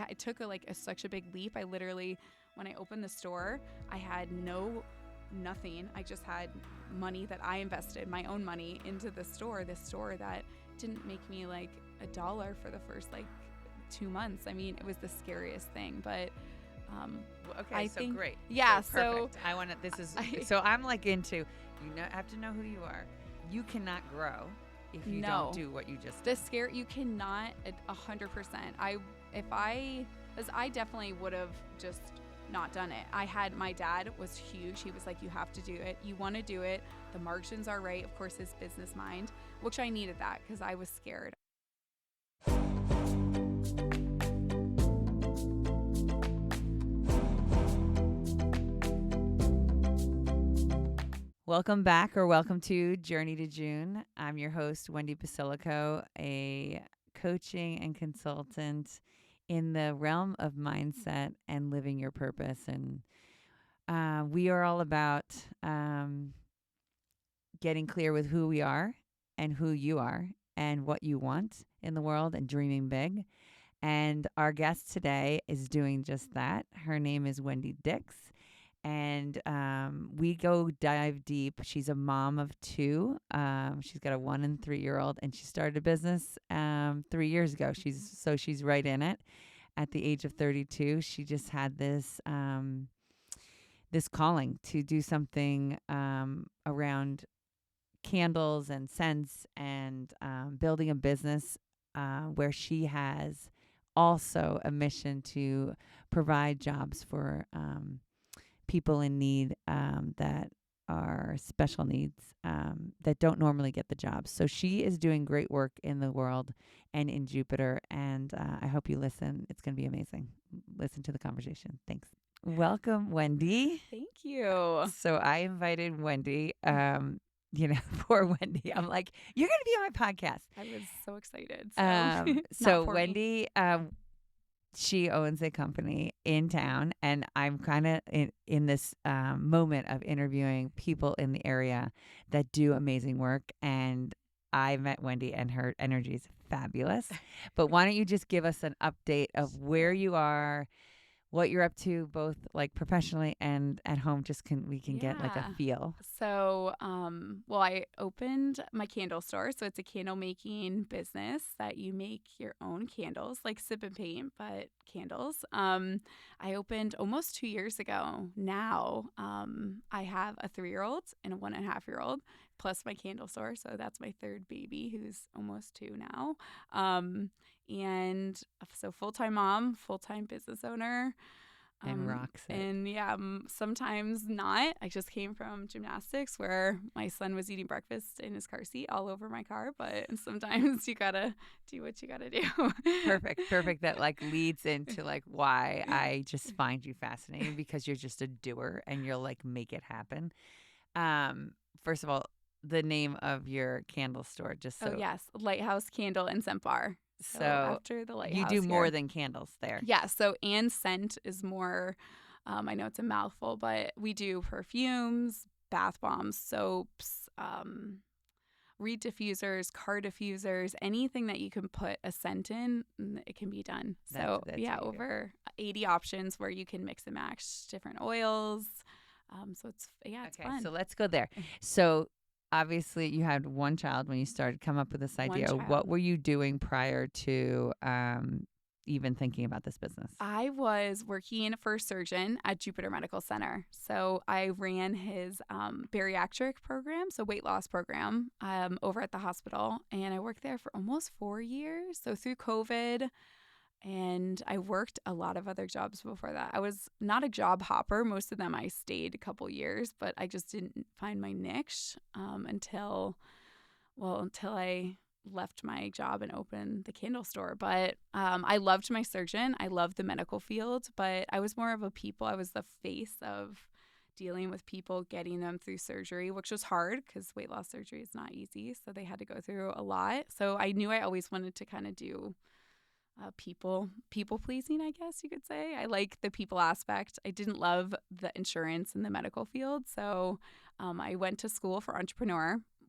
it took such a big leap. I literally, when I opened the store, I had nothing. I just had money that I invested, my own money, into this store that didn't make me like $1 for the first 2 months. I mean, it was the scariest thing, but okay, I so think, great. yeah, so perfect. I want to, so I'm like into, have to know who you are. You cannot grow if you don't do what you just did. You cannot 100%. I definitely would have just not done it. My dad was huge. He was like, you have to do it. You want to do it. The margins are right. Of course, his business mind, which I needed that because I was scared. Welcome back, or welcome to Journey to June. I'm your host, Wendy Basilico, a coaching and consultant in the realm of mindset and living your purpose. And we are all about getting clear with who we are and who you are and what you want in the world and dreaming big. And our guest today is doing just that. Her name is Wendy Dicks. And we go dive deep. She's a mom of 2. She's got a 1 and 3-year-old, and she started a business 3 years ago. She's right in it. At the age of 32, she just had this this calling to do something around candles and scents and building a business where she has also a mission to provide jobs for people in need that are special needs that don't normally get the jobs. So she is doing great work in the world and in Jupiter, and I hope you listen. It's going to be amazing. Listen to the conversation. Thanks. Welcome, Wendy. Thank you. So I invited Wendy. Poor Wendy. I'm like, you're going to be on my podcast. I was so excited. So Wendy, she owns a company in town, and I'm kind of in this moment of interviewing people in the area that do amazing work. And I met Wendy, and her energy is fabulous. But why don't you just give us an update of where you are, what you're up to, both like professionally and at home, we can get like a feel. So, I opened my candle store. So it's a candle making business that you make your own candles, like sip and paint, but candles. I opened almost 2 years ago. Now, I have a 3-year-old and a 1.5-year-old, plus my candle store. So that's my 3rd baby, who's almost 2 now. And so full-time mom, full-time business owner. And rocks it. And sometimes not. I just came from gymnastics where my son was eating breakfast in his car seat all over my car. But sometimes you gotta do what you gotta do. Perfect. That leads into why I just find you fascinating, because you're just a doer and you'll make it happen. First of all, the name of your candle store, just so. Oh yes, Lighthouse Candle and Scent Bar. So after the Lighthouse, you do more than candles there. Yeah. So and scent is more. I know it's a mouthful, but we do perfumes, bath bombs, soaps, reed diffusers, car diffusers, anything that you can put a scent in, it can be done. That's over 80 options where you can mix and match different oils. So it's fun. So let's go there. So obviously, you had one child when you started come up with this idea. What were you doing prior to even thinking about this business? I was working for a surgeon at Jupiter Medical Center. So I ran his bariatric program, so weight loss program, over at the hospital. And I worked there for almost 4 years. So through COVID, and I worked a lot of other jobs before that. I was not a job hopper. Most of them I stayed a couple years, but I just didn't find my niche until I left my job and opened the candle store. But I loved my surgeon. I loved the medical field, but I was more of I was the face of dealing with people, getting them through surgery, which was hard because weight loss surgery is not easy. So they had to go through a lot. So I knew I always wanted to kind of do people pleasing, I guess you could say. I like the people aspect. I didn't love the insurance in the medical field. So I went to school for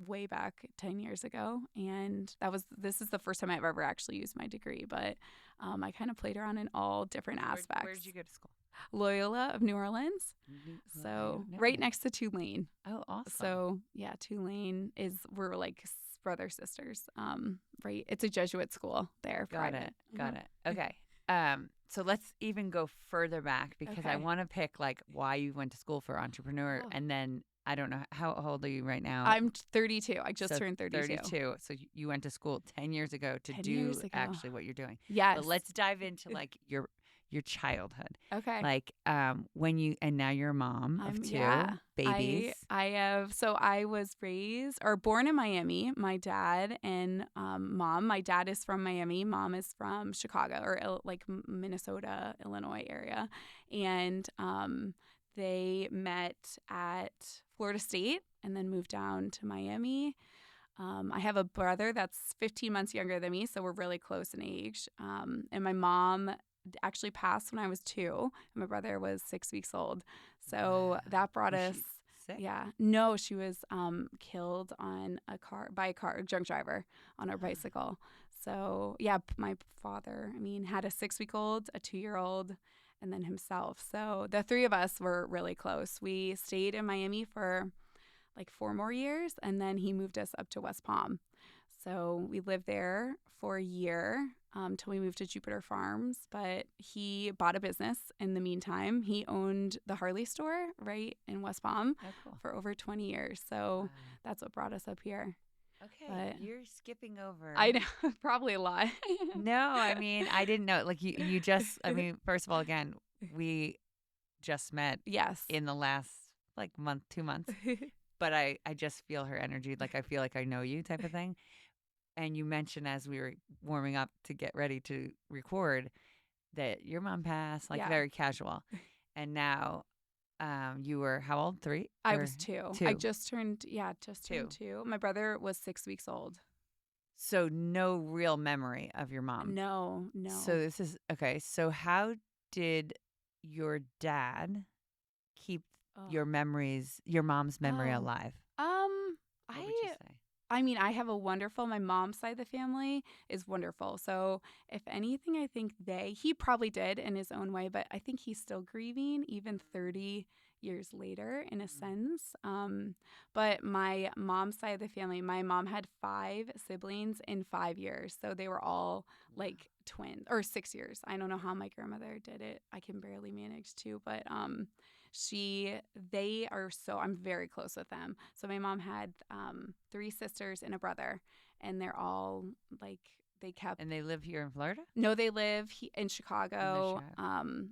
way back 10 years ago. And this is the first time I've ever actually used my degree, but I kind of played around in all different aspects. Where did you go to school? Loyola of New Orleans. So right next to Tulane. Oh, awesome. So yeah, Tulane we're like brother sisters. Right. It's a Jesuit school there. Got private. it. Okay. So let's even go further back because I want to pick like why you went to school for entrepreneur, and then I don't know how old are you right now? I'm 32. I just turned 32. 32. So you went to school 10 years ago to do actually what you're doing. Yes. But let's dive into like your childhood. Okay. Like and now you're a mom of two babies. I was raised or born in Miami. My dad and mom. My dad is from Miami. Mom is from Chicago or like Minnesota, Illinois area, and they met at Florida State and then moved down to Miami. I have a brother that's 15 months younger than me, so we're really close in age. And my mom actually passed when I was 2, and my brother was 6 weeks old. So that brought us. Sick? Yeah. No, she was killed by a drunk driver on her bicycle. So yeah, my father, had a 6-week-old, a 2-year-old, and then himself. So the 3 of us were really close. We stayed in Miami for like 4 more years, and then he moved us up to West Palm. So we lived there for a year till we moved to Jupiter Farms. But he bought a business in the meantime. He owned the Harley store right in West Palm for over 20 years. So that's what brought us up here. Okay, but you're skipping over. I know, probably a lot. No, I didn't know. Like you just, first of all, again, we just met. Yes. In the last like month, 2 months. But I just feel her energy. Like I feel like I know you type of thing. And you mentioned as we were warming up to get ready to record that your mom passed, like very casual. And now you were how old? 3? I was 2. 2. I just turned, turned 2. My brother was 6 weeks old. So no real memory of your mom? No. So this is, okay, so how did your dad keep your mom's memory alive? What would you say? I have my mom's side of the family is wonderful. So if anything, I think he probably did in his own way, but I think he's still grieving even 30 years later in a sense. But my mom's side of the family, my mom had 5 siblings in 5 years. So they were all like twins, or 6 years. I don't know how my grandmother did it. I can barely manage 2, but I'm very close with them. So my mom had 3 sisters and a brother, and they're all like, they kept. And they live here in Florida? No, they live in Chicago.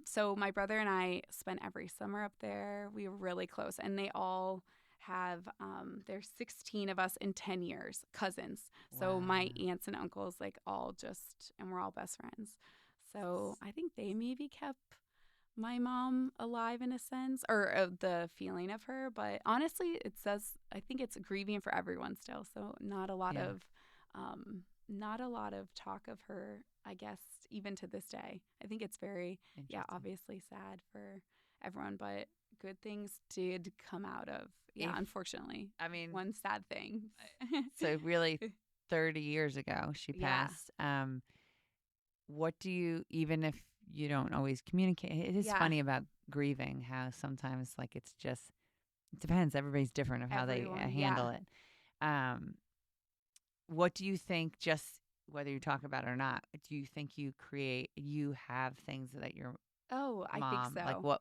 So my brother and I spent every summer up there. We were really close, and they all have there's 16 of us in 10 years, cousins. So my aunts and uncles, like and we're all best friends. So I think they maybe kept my mom alive in a sense, or the feeling of her. But honestly, I think it's grieving for everyone still. So not a lot of talk of her, I guess, even to this day. I think it's very, obviously sad for everyone, but good things did come out of, unfortunately. One sad thing. So really 30 years ago she passed. What do you, even if you don't always communicate, it is funny about grieving, how sometimes like it depends. Everybody's different of how they handle it. What do you think, just whether you talk about it or not, do you think you have things that your mom, I think so. Like what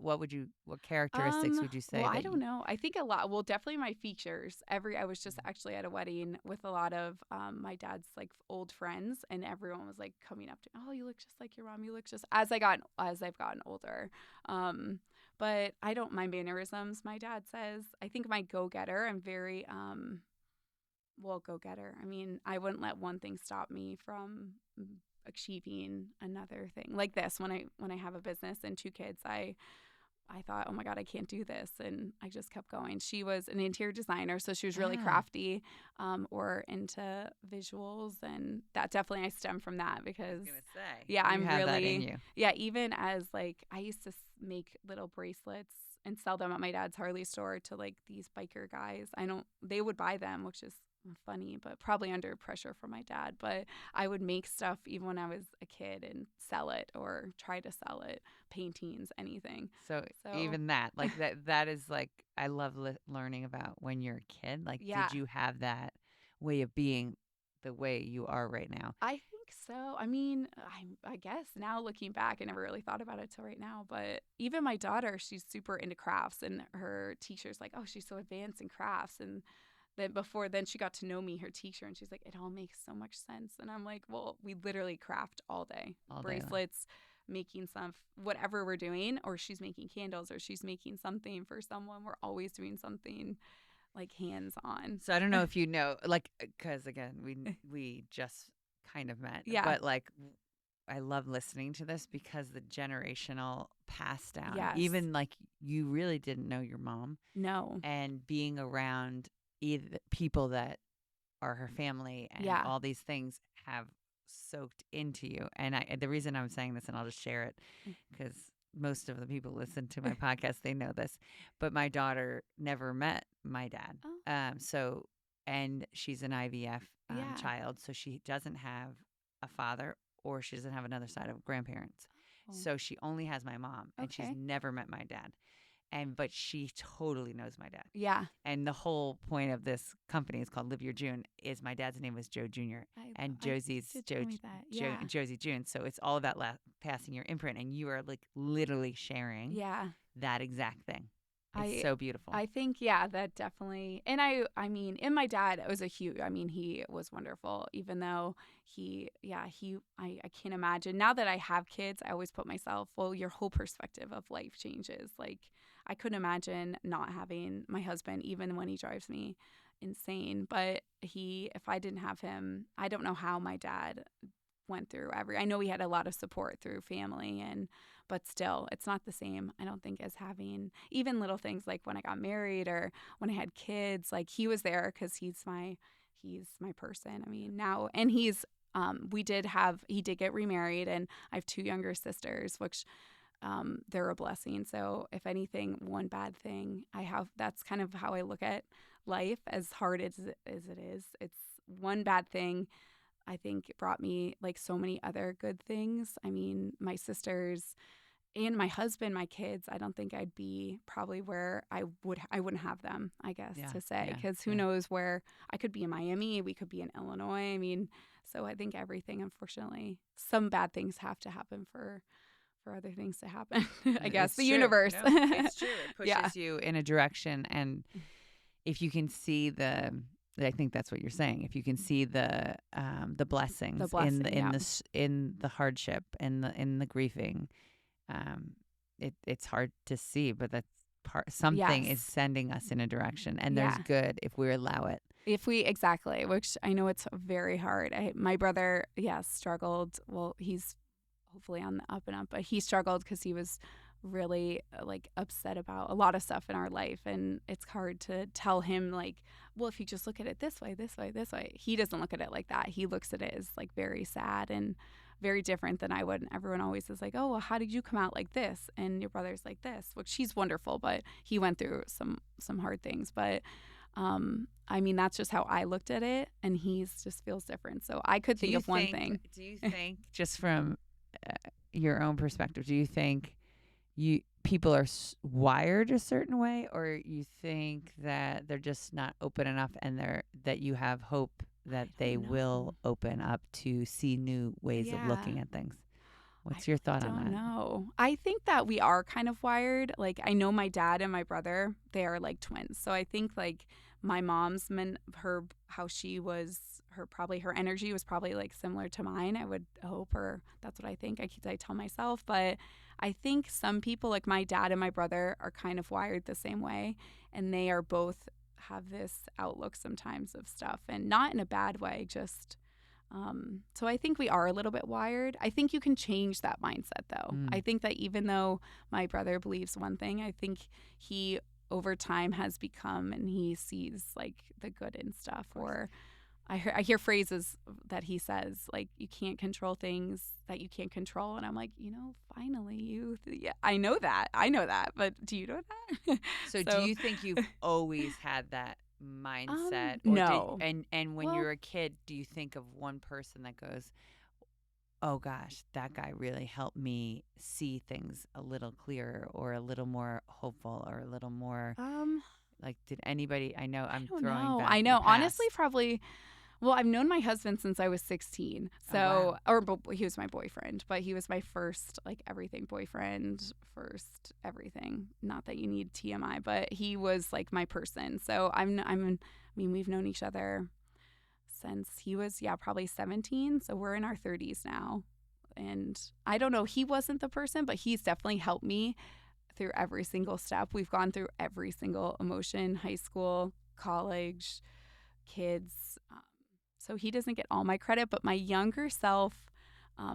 characteristics would you say? Well, I don't know. I think a lot. Well, definitely my features. I was just actually at a wedding with a lot of my dad's like old friends, and everyone was like coming up to, oh, you look just like your mom. You look just as I've gotten older. But I don't mind mannerisms. My dad says I think my go-getter. I'm very go-getter. I wouldn't let one thing stop me from achieving another thing like this. When I have a business and 2 kids, I thought, oh my God, I can't do this, and I just kept going. She was an interior designer, so she was really crafty, or into visuals, and that definitely I stem from that because I was gonna say, I'm have really that in you. Even as like I used to make little bracelets and sell them at my dad's Harley store to like these biker guys. They would buy them, which is funny, but probably under pressure from my dad. But I would make stuff even when I was a kid and sell it or try to sell it, paintings, anything. So So even that, like that is like, I love learning about when you're a kid. Like, yeah, did you have that way of being the way you are right now? I think so. I mean, I guess now looking back, I never really thought about it till right now. But even my daughter, she's super into crafts, and her teacher's like, "Oh, she's so advanced in crafts." And then she got to know me, her teacher, and she's like, "It all makes so much sense." And I'm like, "Well, we literally craft all day, All day long. bracelets." Making some whatever we're doing, or she's making candles, or she's making something for someone. We're always doing something like hands on. So I don't know if you know, like, because again, we just kind of met, Yeah. but like, I love listening to this because the generational pass down, Yes. even like you really didn't know your mom, No. and being around either people that are her family and Yeah. all these things have soaked into you. And the reason I'm saying this, and I'll just share it because most of the people listen to my podcast, they know this, but my daughter never met my dad. Oh. And she's an IVF Yeah. child, so she doesn't have a father, or she doesn't have another side of grandparents. Oh. So she only has my mom, and she's Okay. never met my dad. But she totally knows my dad. Yeah. And the whole point of this company is called Live Your June. Is my dad's name was Joe Jr. and Josie's Josie June. So it's all about passing your imprint, and you are like literally sharing that exact thing. It's so beautiful. I think, that definitely. And I mean, in my dad, it was he was wonderful, even though I can't imagine. Now that I have kids, I always put myself, well, your whole perspective of life changes. Like, I couldn't imagine not having my husband, even when he drives me insane. But if I didn't have him, I don't know how my dad went through I know he had a lot of support through family, but still it's not the same, I don't think, as having even little things like when I got married or when I had kids. Like, he was there because he's my person. I mean, now, and he did get remarried, and I have 2 younger sisters, which they're a blessing. So if anything, one bad thing that's kind of how I look at life, as hard as it is. It's one bad thing, I think, it brought me like so many other good things. I mean, my sisters and my husband, my kids, I don't think I'd be probably where I wouldn't have them, I guess, to say, because who knows where I could be in Miami, we could be in Illinois. I mean, so I think everything, unfortunately, some bad things have to happen for other things to happen. I guess the universe. No, it's true. It pushes you in a direction, and if you can see I think that's what you're saying. If you can see the blessings in the hardship and in the grieving, it's hard to see, but that's something is sending us in a direction, and there's good if we allow it. If we exactly, which I know it's very hard. My brother, struggled. Well, he's hopefully on the up and up, but he struggled because he was really like upset about a lot of stuff in our life, and it's hard to tell him, like, well, if you just look at it this way, he doesn't look at it like that. He looks at it as like very sad and very different than I would. And everyone always is like, oh, well, how did you come out like this and your brother's like this, which he's wonderful, but he went through some hard things. But I mean, that's just how I looked at it, and he's just feels different. So I could think of one thing. Do you think, just from your own perspective, do you think people are wired a certain way, or you think that they're just not open enough, and that you have hope that they will open up to see new ways of looking at things? What's your thought on that? I don't know. I think that we are kind of wired. Like, I know my dad and my brother, they are like twins. So I think like my mom's how she was, her energy was probably like similar to mine, I would hope, or that's what I think. I tell myself. But I think some people, like my dad and my brother, are kind of wired the same way, and they are both have this outlook sometimes of stuff, and not in a bad way, just so I think we are a little bit wired. I think you can change that mindset, though. I think that even though my brother believes one thing, I think he over time has become, and he sees like the good in stuff. Or I hear phrases that he says, like, you can't control things that you can't control. And I'm like, finally I know that. But do you know that? So do you think you've always had that mindset, or No. and when Well, you're a kid, do you think of one person that goes, oh gosh, that guy really helped me see things a little clearer, or a little more hopeful, or a little more like, did anybody? I know I I'm don't throwing know. back I in the know. Honestly, past. probably. Well, I've known my husband since I was 16. Oh wow. So, he was my boyfriend, but he was my first, like, everything boyfriend, first everything. Not that you need TMI, but he was like my person. So, I mean, we've known each other since he was, yeah, probably 17. So, we're in our 30s now. And I don't know, he wasn't the person, but he's definitely helped me through every single step. We've gone through every single emotion, high school, college, kids. So he doesn't get all my credit, but my younger self,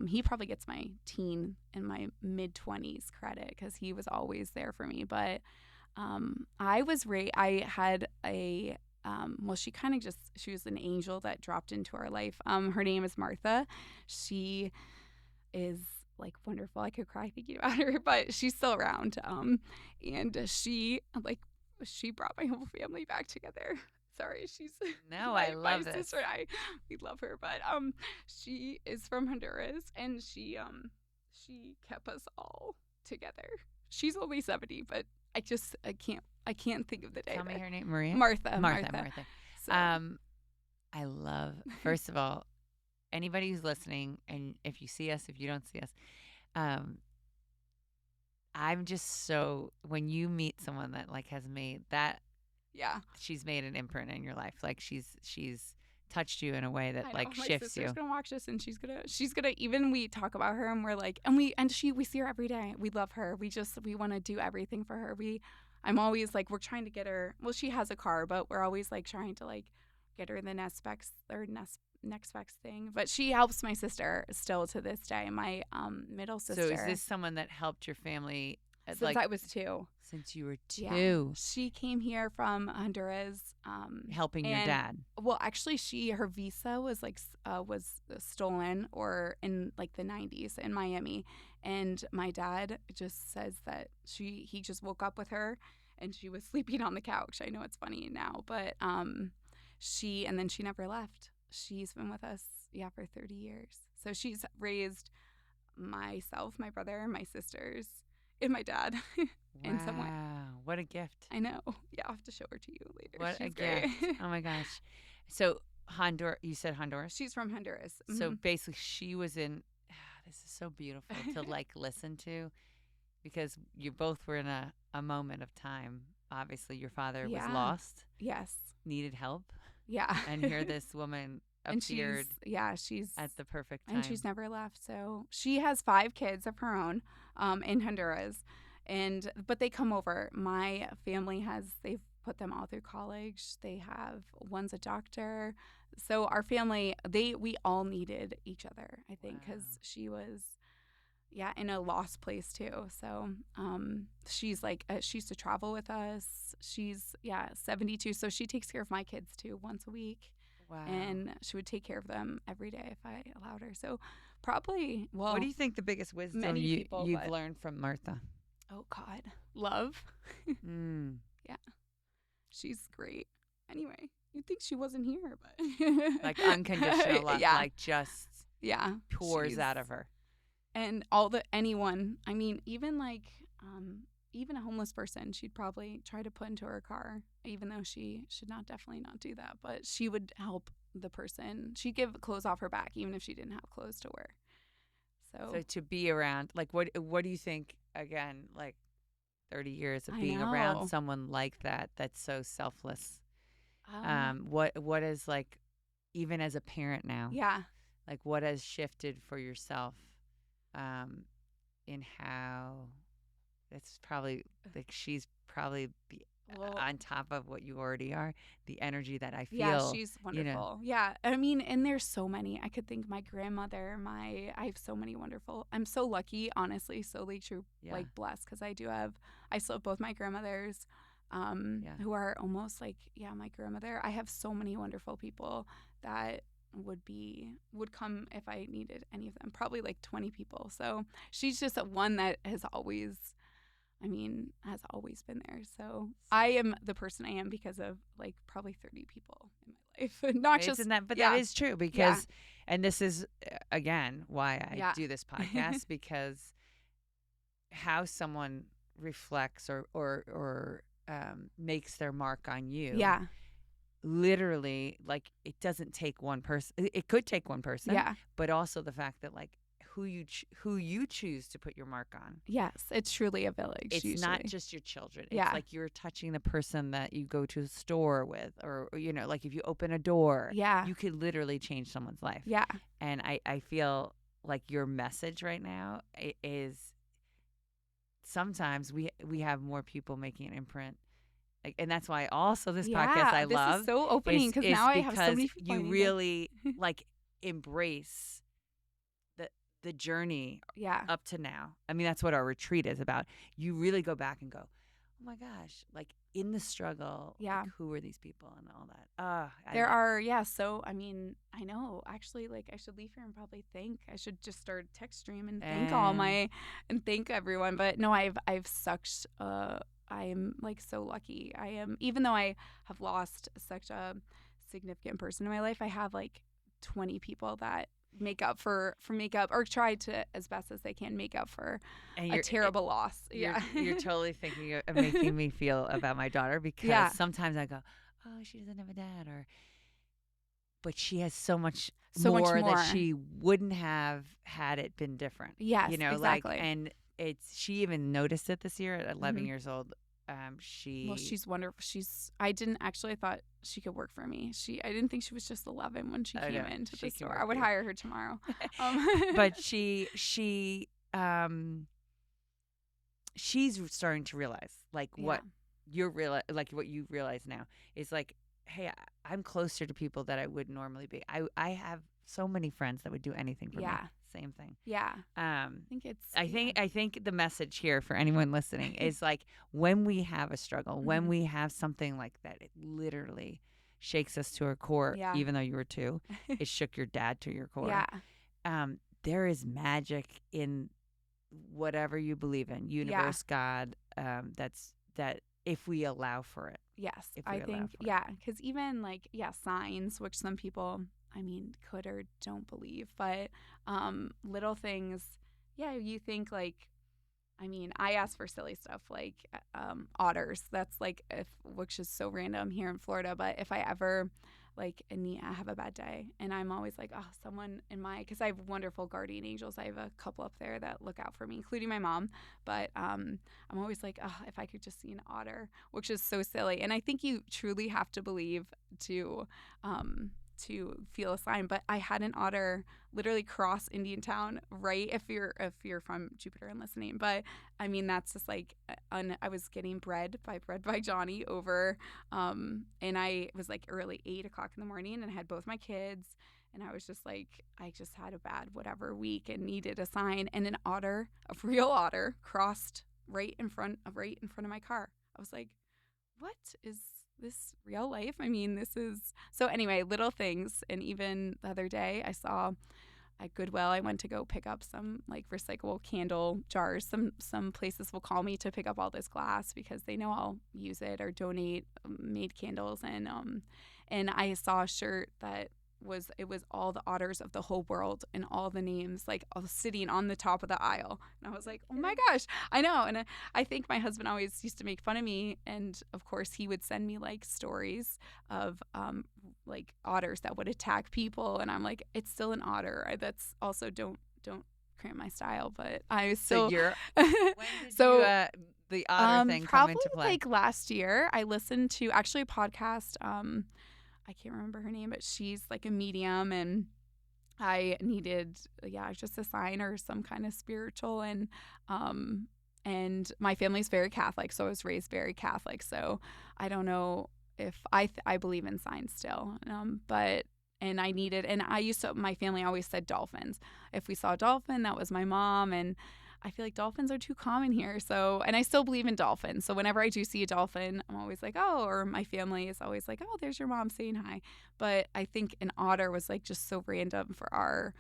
he probably gets my teen and my mid 20s credit because he was always there for me. But I had a, well, she was an angel that dropped into our life. Her name is Martha. She is like wonderful. I could cry thinking about her, but she's still around. And she brought my whole family back together. Sorry, she's No, I my love this. sister and I, we love her, but she is from Honduras, and she kept us all together. She's only 70, but I can't think of the day. Tell me her name, Maria. Martha. Martha. So I love. First of all, anybody who's listening, and if you see us, if you don't see us, um, I'm just so, when you meet someone that like has made that, yeah, she's made an imprint in your life. Like she's touched you in a way that I know. like My shifts sister's you. gonna watch this, and she's gonna even we talk about her, and we're like, we see her every day. We love her. We want to do everything for her. I'm always like, we're trying to get her. Well, she has a car, but we're always like trying to like get her the next best thing. But she helps my sister still to this day. My middle sister. So is this someone that helped your family since I was 2? since you were 2? Yeah. She came here from Honduras. Helping your dad. Well, actually, her visa was was stolen or in like the 90s in Miami, and my dad just says that he just woke up with her, and she was sleeping on the couch. I know it's funny now, but she never left. She's been with us, yeah, for 30 years. So she's raised myself, my brother, my sisters, and my dad in some way. Wow, what a gift. I know. Yeah, I'll have to show her to you later. What She's a great. gift. Oh my gosh. So Honduras, you said Honduras? She's from Honduras. So basically she was in, this is so beautiful to like listen to, because you both were in a moment of time. Obviously your father was lost. Yes. Needed help. Yeah. And here this woman appeared she's at the perfect time. And she's never left. So she has 5 kids of her own in Honduras. But they come over. My family they've put them all through college. One's a doctor. So our family, we all needed each other, I think, because she was, in a lost place too. So she's like, she used to travel with us. She's, 72. So she takes care of my kids too once a week. Wow. And she would take care of them every day if I allowed her. So probably, well. What do you think the biggest wisdom you've learned from Martha? Oh, God. Love. Mm. Yeah. She's great. Anyway, you'd think she wasn't here, but. Like unconditional love, like just pours out of her. And anyone, I mean, even like, even a homeless person, she'd probably try to put into her car, even though she should definitely not do that. But she would help the person. She'd give clothes off her back, even if she didn't have clothes to wear. So to be around, like, what do you think, again, like 30 years of being around someone like that, that's so selfless? What is, like, even as a parent now? Yeah. Like, what has shifted for yourself in how it's probably, like, she's probably on top of what you already are, the energy that I feel. Yeah, she's wonderful. You know. Yeah, I mean, and there's so many. I could think my grandmother, I have so many wonderful. I'm so lucky, honestly, so like like blessed, because I still have both my grandmothers, who are almost like, my grandmother. I have so many wonderful people that would come if I needed any of them. Probably like 20 people. So she's just one that has always has always been there. So I am the person I am because of like probably 30 people in my life. Not just But yeah. that is true because, and this is again why I Yeah. do this podcast because how someone reflects or makes their mark on you. Yeah. Literally, like it doesn't take one person. It could take one person. Yeah. But also the fact that like who you choose to put your mark on. Yes, it's truly a village. It's usually. not just your children. Yeah. It's like you're touching the person that you go to a store with, or like if you open a door, Yeah. you could literally change someone's life. Yeah. And I feel like your message right now is sometimes we have more people making an imprint. And that's why also this podcast I love. This is so opening because now I have so many people. You really like embrace the journey up to now. I mean, that's what our retreat is about. You really go back and go, oh my gosh, like in the struggle, like, who are these people and all that? So I know actually like I should leave here and probably I should just start a text stream and thank everyone. But no, I've such I am like so lucky. I am, even though I have lost such a significant person in my life, I have like 20 people that make up for makeup or try to as best as they can make up for a terrible loss. You're totally thinking of making me feel about my daughter because sometimes I go, oh, she doesn't have a dad, but she has so much more that she wouldn't have had it been different. Yes, exactly. And she even noticed it this year at 11 years old. She's wonderful. I thought she could work for me. I didn't think she was just 11 when she came into the store. I would hire her tomorrow. But she's starting to realize like what what you realize now is like, hey, I'm closer to people that I would normally be. I have so many friends that would do anything for me. Same thing. Yeah. I think the message here for anyone listening is like when we have a struggle, when we have something like that, it literally shakes us to our core. Yeah. Even though you were 2, it shook your dad to your core. Yeah. There is magic in whatever you believe in, universe, God. That if we allow for it. Yes, I think because even like signs, which some people could or don't believe, but little things, you think like, I ask for silly stuff like otters. That's like which is so random here in Florida, but if I ever I have a bad day, and I'm always like, oh, someone because I have wonderful guardian angels. I have a couple up there that look out for me, including my mom. But I'm always like, oh, if I could just see an otter, which is so silly. And I think you truly have to believe to feel a sign. But I had an otter literally cross Indiantown, right? If you're from Jupiter and listening, but that's just like I was getting bread by Johnny over, and I was like early 8:00 in the morning, and I had both my kids, and I was just like, I just had a bad whatever week and needed a sign, and a real otter crossed right in front of my car. I was like, what is this real life? This is so anyway, little things. And even the other day I saw at Goodwill, I went to go pick up some like recyclable candle jars. Some places will call me to pick up all this glass because they know I'll use it or donate made candles. And I saw a shirt that was all the otters of the whole world and all the names like all sitting on the top of the aisle, and I was like, oh my gosh, I know. And I think my husband always used to make fun of me, and of course he would send me like stories of like otters that would attack people, and I'm like, it's still an otter. That's also don't cramp my style, but I still when did the otter thing come into play? Probably like last year. I listened to actually a podcast. I can't remember her name, but she's like a medium, and I needed, just a sign or some kind of spiritual. And my family's very Catholic, so I was raised very Catholic. So I don't know if I believe in signs still, and I needed, and my family always said dolphins. If we saw a dolphin, that was my mom, and I feel like dolphins are too common here. So, and I still believe in dolphins. So whenever I do see a dolphin, I'm always like, oh, or my family is always like, oh, there's your mom saying hi. But I think an otter was like just so random for our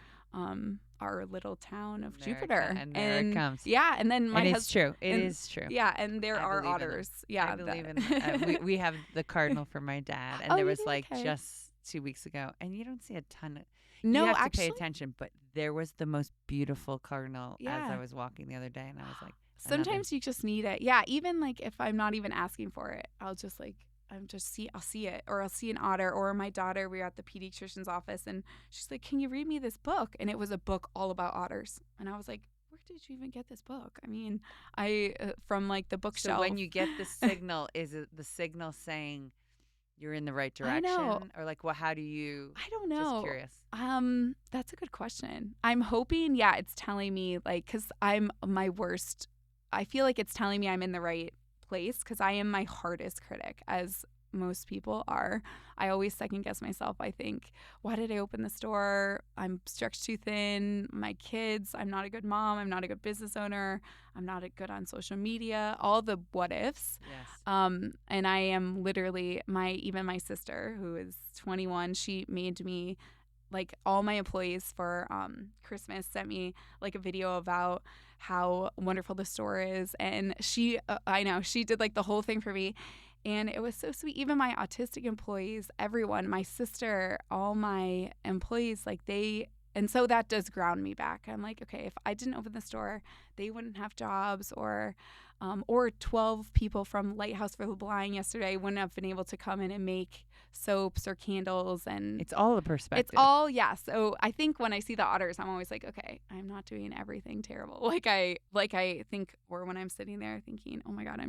our little town of There it Jupiter. and there it comes. Yeah, and then my And it's husband. true. It is true. Yeah, and there I are believe in them. otters. I Yeah, believe in we have the cardinal for my dad, and Oh, there you was do? like Okay. just 2 weeks ago, and you don't see a ton of. No, you have actually, to pay attention, but there was the most beautiful cardinal as I yeah. was walking the other day, and I was like, Sometimes you just need it. Yeah, even like if I'm not even asking for it, I'll just like I'll see it, or I'll see an otter. Or my daughter, we were at the pediatrician's office and she's like, "Can you read me this book?" And it was a book all about otters. And I was like, "Where did you even get this book?" I mean, I from like the bookshelf. So when you get the signal, is it the signal saying you're in the right I know. direction, or like what? How do you? I don't know. Just curious. That's a good question. I'm hoping, yeah, it's telling me like, cause I'm my worst. I feel like it's telling me I'm in the right place because I am my hardest critic, as most people are. I always second guess myself. I think, why did I open the store? I'm stretched too thin. My kids, I'm not a good mom. I'm not a good business owner. I'm not a good on social media. All the what ifs. Yes. And I am literally even my sister, who is 21, she made me like all my employees for Christmas sent me like a video about how wonderful the store is, and I know she did like the whole thing for me, and it was so sweet. Even my autistic employees, everyone, my sister, all my employees, like and so that does ground me back. I'm like, okay, if I didn't open the store, they wouldn't have jobs, or 12 people from Lighthouse for the Blind yesterday wouldn't have been able to come in and make soaps or candles. And It's all a perspective. it's all, yeah. So I think when I see the otters, I'm always like, okay, I'm not doing everything terrible. Like I think, or when I'm sitting there thinking, oh my God,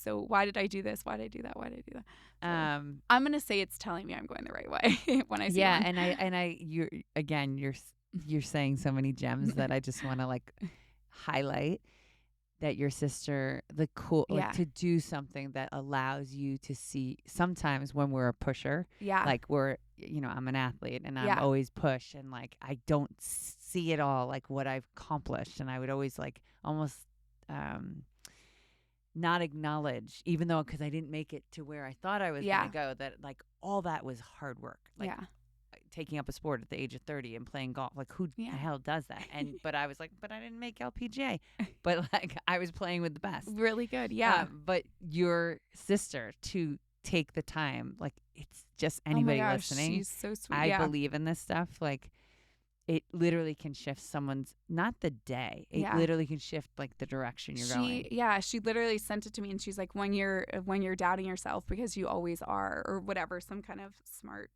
why did I do this? Why did I do that? Why did I do that? So I'm going to say it's telling me I'm going the right way when I see yeah. one. You're saying so many gems that I just want to like highlight. That your sister, Yeah. to do something that allows you to see sometimes when we're a pusher, Yeah. like I'm an athlete and I'm Yeah. always push and like I don't see it all like what I've accomplished, and I would always like almost not acknowledge, even though because I didn't make it to where I thought I was going to go, that like all that was hard work. Like, taking up a sport at the age of 30 and playing golf, like who the hell does that? And but I was like, but I didn't make LPGA, but like I was playing with the best, really good. but your sister to take the time, like it's just anybody listening, she's so sweet. I believe in this stuff, like it literally can shift someone's, not the day, it literally can shift like the direction you're going. She literally sent it to me and she's like, when you're doubting yourself, because you always are, or whatever, some kind of smart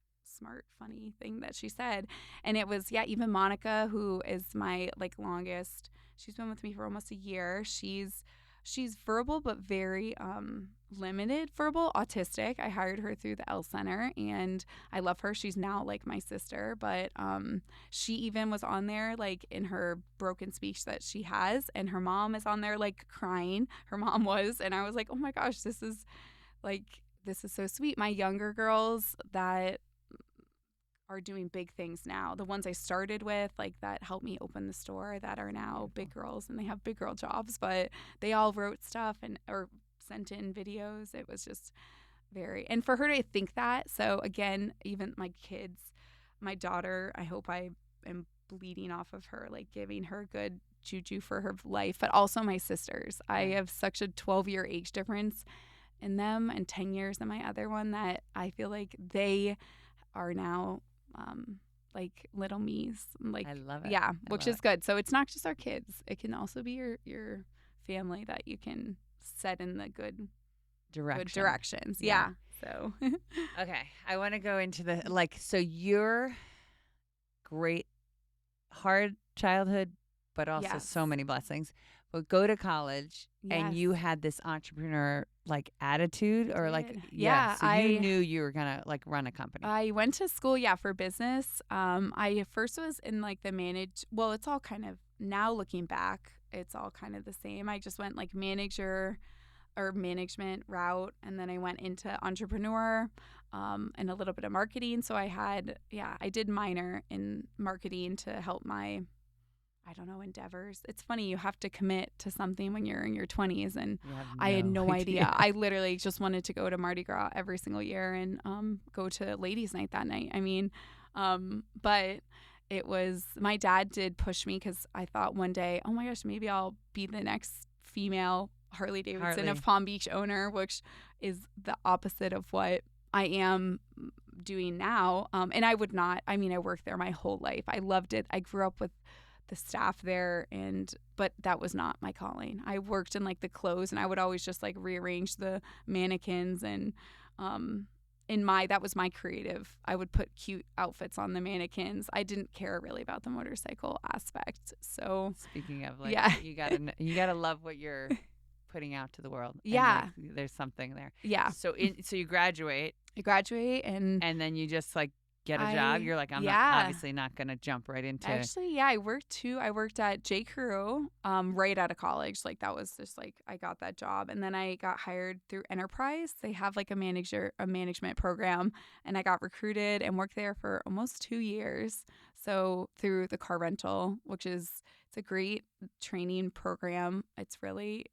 funny thing that she said. And it was even Monica, who is my like longest, she's been with me for almost a year. She's verbal but very limited verbal, autistic. I hired her through the L Center and I love her. She's now like my sister, but she even was on there like in her broken speech that she has, and her mom is on there like crying. Her mom was, and I was like, oh my gosh, this is so sweet. My younger girls that are doing big things now. The ones I started with, like that helped me open the store, that are now big girls and they have big girl jobs, but they all wrote stuff or sent in videos. It was just and for her to think that. So again, even my kids, my daughter, I hope I am bleeding off of her, like giving her good juju for her life, but also my sisters. I have such a 12-year age difference in them and 10 years in my other one that I feel like they are now like little me's, like I love it. Yeah, which is good. So it's not just our kids; it can also be your family that you can set in the good directions. Yeah. So okay, I want to go into the so your great hard childhood, but also so many blessings. But go to college and you had this entrepreneur like attitude, or like so you knew you were gonna like run a company. I went to school for business. I first was in like the it's all kind of, now looking back, it's all kind of the same. I just went like manager or management route, and then I went into entrepreneur and a little bit of marketing. So I did minor in marketing to help my endeavors. It's funny, you have to commit to something when you're in your 20s, and I had no idea. I literally just wanted to go to Mardi Gras every single year and go to ladies' night that night. I mean, but my dad did push me because I thought one day, oh my gosh, maybe I'll be the next female Harley Davidson of Palm Beach owner, which is the opposite of what I am doing now. And I would not, I mean, I worked there my whole life. I loved it. I grew up with the staff there, but that was not my calling. I worked in like the clothes, and I would always just like rearrange the mannequins, and that was my creative. I would put cute outfits on the mannequins. I didn't care really about the motorcycle aspect. So speaking of, like, yeah, you gotta love what you're putting out to the world. Yeah, and, like, there's something there. Yeah. So you graduate. I graduate, and then you just like get a job. You're like, I'm obviously not gonna jump right into. Actually, yeah, I worked at J. Crew right out of college. Like that was just like I got that job, and then I got hired through Enterprise. They have like a management program, and I got recruited and worked there for almost 2 years. So through the car rental, it's a great training program. It's really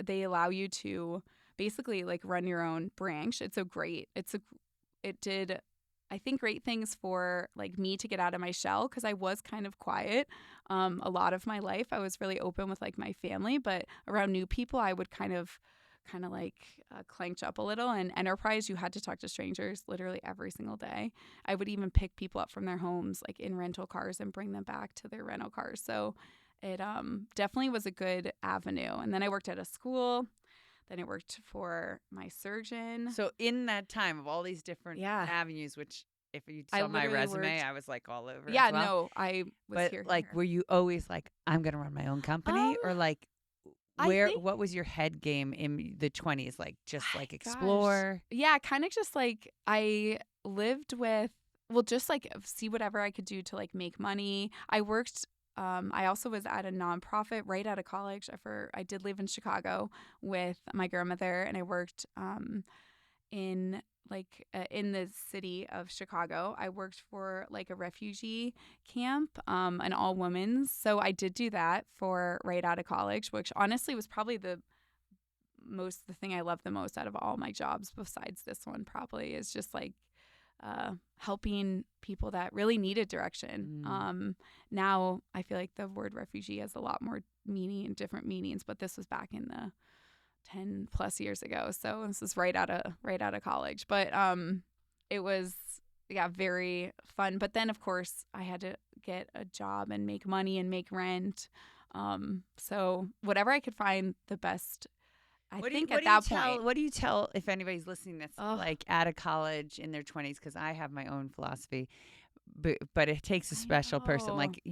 they allow you to basically like run your own branch. It did, I think, great things for like me to get out of my shell, because I was kind of quiet a lot of my life. I was really open with like my family, but around new people I would kind of like clench up a little. And Enterprise, you had to talk to strangers literally every single day. I would even pick people up from their homes like in rental cars and bring them back to their rental cars. So it definitely was a good avenue. And then I worked at a school. Then I worked for my surgeon. So in that time of all these different avenues, which if you saw my resume, I was like all over. Yeah, as well. no, I was but here. Like, were you always like, I'm gonna run my own company, or like, what was your head game in the 20s? Like, just like explore. Yeah, kind of just like I lived with, just like see whatever I could do to like make money. I worked. I also was at a nonprofit right out of college. I did live in Chicago with my grandmother, and I worked in the city of Chicago. I worked for like a refugee camp, an all women's. So I did do that for right out of college, which honestly was probably the thing I love the most out of all my jobs, besides this one, probably, is just like helping people that really needed direction. Now I feel like the word refugee has a lot more meaning and different meanings, but this was back in the 10 plus years ago. So this is right out of college, but it was very fun. But then of course I had to get a job and make money and make rent. So whatever I could find the best. What do you tell if anybody's listening that's like out of college in their 20s? Because I have my own philosophy, but it takes a special person. Like,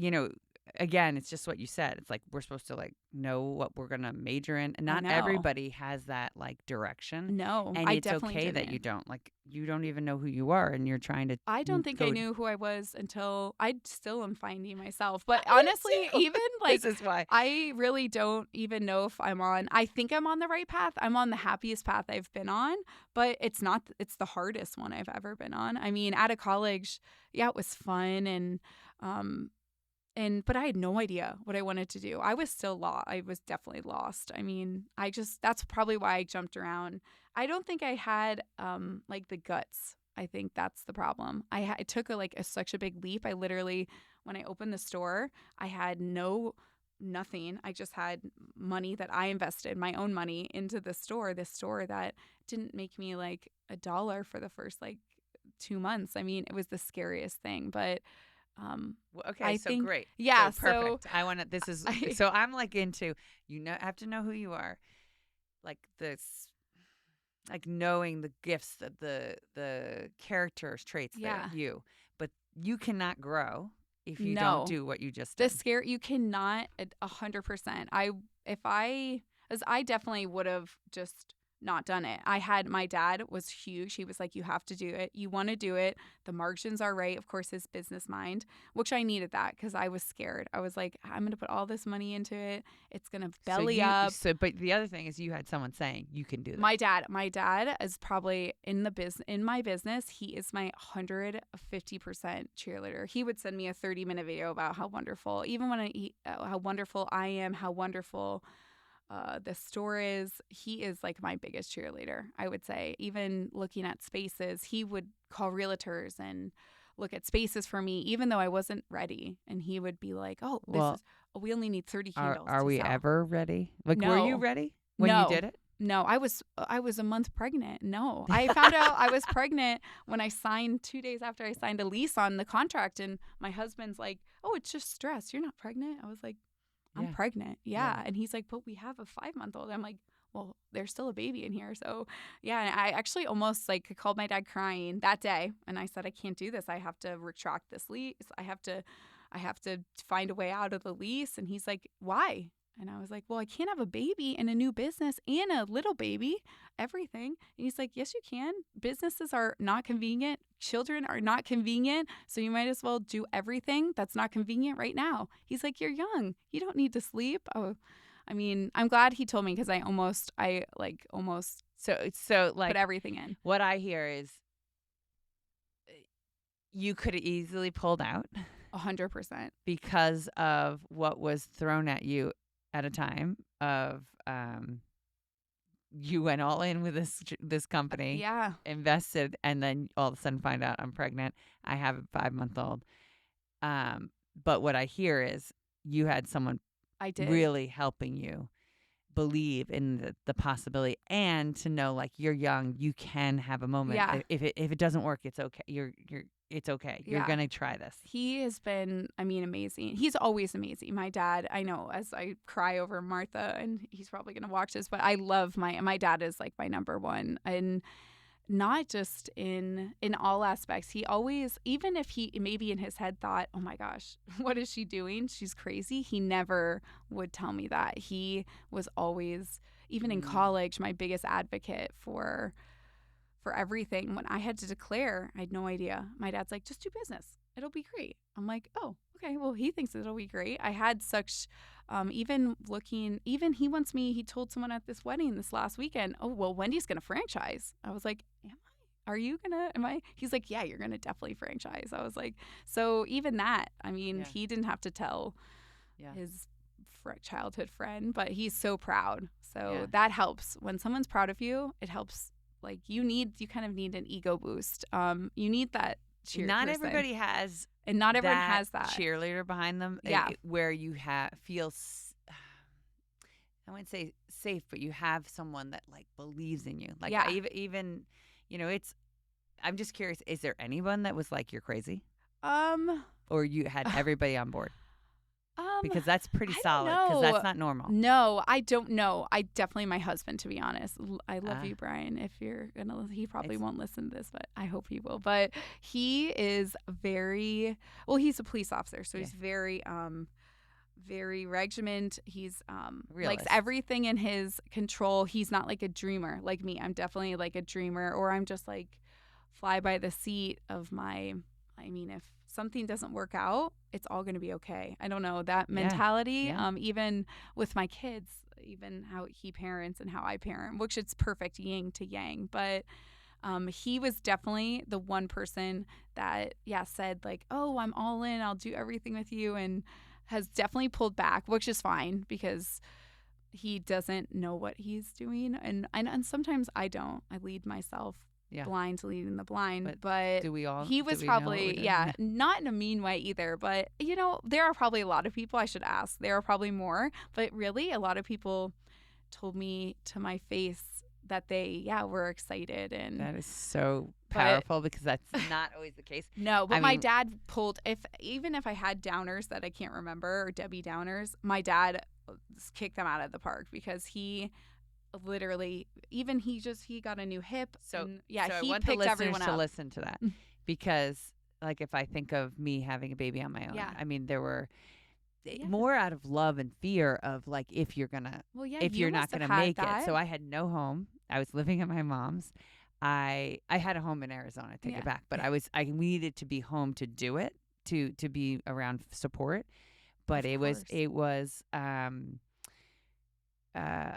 again, it's just what you said. It's like we're supposed to like know what we're gonna major in, and not everybody has that like direction. No, and it's okay that you don't. Like, you don't even know who you are, and you're trying to. I don't think I knew who I was until I still am finding myself. But honestly, even like this is why I really don't even know if I'm on. I think I'm on the right path. I'm on the happiest path I've been on, but it's not. It's the hardest one I've ever been on. I mean, out of college, it was fun but I had no idea what I wanted to do. I was still lost. I was definitely lost. I mean, that's probably why I jumped around. I don't think I had like the guts. I think that's the problem. I took such a big leap. I literally, when I opened the store, I had nothing. I just had money that I invested, my own money, into this store that didn't make me like $1 for the first like 2 months. I mean, it was the scariest thing, but great. Yeah. So perfect. I want to, so I'm like into, have to know who you are. Like this, like knowing the gifts, the characters, traits that you, but you cannot grow if you don't do what you just did. You cannot 100%. I definitely would have just not done it. My dad was huge. He was like, you have to do it. You want to do it. The margins are right. Of course, his business mind, which I needed that because I was scared. I was like, I'm going to put all this money into it. It's going to belly up. But the other thing is you had someone saying you can do that. My dad is probably in my business. He is my 150% cheerleader. He would send me a 30-minute video about how wonderful, even when how wonderful I am, how wonderful the store is. He is like my biggest cheerleader, I would say. Even looking at spaces, he would call realtors and look at spaces for me, even though I wasn't ready. And he would be like, "Oh, we only need 30 candles." Are to we sell. ever ready? Like, were you No, ready when you no, did it? no. I was a month pregnant. No, I found out I was pregnant when I signed 2 days after I signed a lease on the contract, and my husband's like, "Oh, it's just stress. You're not pregnant." I was like, "I'm Yeah. pregnant." Yeah. Yeah. And he's like, "But we have a 5-month-old." I'm like, "Well, there's still a baby in here." So yeah, and I actually almost like called my dad crying that day, and I said, "I can't do this. I have to retract this lease. I have to find a way out of the lease." And he's like, "Why?" And I was like, "Well, I can't have a baby and a new business and a little baby, everything." And he's like, "Yes, you can. Businesses are not convenient. Children are not convenient. So you might as well do everything that's not convenient right now." He's like, "You're young. You don't need to sleep." Oh, I mean, I'm glad he told me because I almost So like put everything in. what I hear is you could have easily pulled out 100%. because of what was thrown at you at a time of you went all in with this company, Yeah, invested, and then all of a sudden find out I'm pregnant. I have a 5-month-old. But what I hear is you had someone I did. really helping you believe in the possibility and to know like you're young, you can have a moment. Yeah. If it doesn't work, it's okay. It's okay. You're Yeah. gonna try this. He has been, I mean, amazing. He's always amazing. My dad, I know as I cry over Martha, and he's probably going to watch this, but I love my dad is like my number one. And not just in all aspects. He always, even if he maybe in his head thought, "Oh my gosh, what is she doing? She's crazy." He never would tell me that. He was always, even in college, my biggest advocate for everything. When I had to declare, I had no idea. My dad's like, "Just do business. It'll be great." I'm like, "Oh, okay. Well, he thinks it'll be great." I had such, even he wants me, he told someone at this wedding this last weekend, "Oh, well, Wendy's going to franchise." I was like, "Am I? Are you going to, am I?" He's like, "Yeah, you're going to definitely franchise." I was like, so even that, I mean, he didn't have to tell his childhood friend, but he's so proud. So that helps. When someone's proud of you, it helps. Like you kind of need an ego boost. You need that cheer. Not everybody has, and not everyone has that cheerleader behind them. Yeah, where you feel, I wouldn't say safe, but you have someone that like believes in you. Like even, it's. I'm just curious. Is there anyone that was like you're crazy? Or you had everybody on board? Because that's pretty solid. Because that's not normal. No, I don't know. I definitely my husband, to be honest. I love you, Brian. If you're gonna, he probably won't listen to this, but I hope he will. But he is very well. He's a police officer, so he's very very regiment. He's likes everything in his control. He's not like a dreamer like me. I'm definitely like a dreamer, or I'm just like fly by the seat of my. I mean, if something doesn't work out, it's all going to be okay. I don't know, that mentality, even with my kids, even how he parents and how I parent, which it's perfect yin to yang. But he was definitely the one person that, said like, "Oh, I'm all in. I'll do everything with you," and has definitely pulled back, which is fine because he doesn't know what he's doing. And sometimes I don't. I lead myself. Blind leading the blind, but do we all? He was probably not in a mean way either. But there are probably a lot of people. I should ask. There are probably more, but really, a lot of people told me to my face that they were excited, and that is so powerful because that's not always the case. No, but my dad pulled. Even if I had downers that I can't remember or Debbie Downers, my dad kicked them out of the park because he. Literally, even he got a new hip. So he I want picked the everyone listeners up. to listen to that because, like, if I think of me having a baby on my own, I mean, there were more out of love and fear of like if you're gonna, if you're not gonna make it. So I had no home. I was living at my mom's. I had a home in Arizona. I take it back, but I needed to be home to do it to be around support. But it was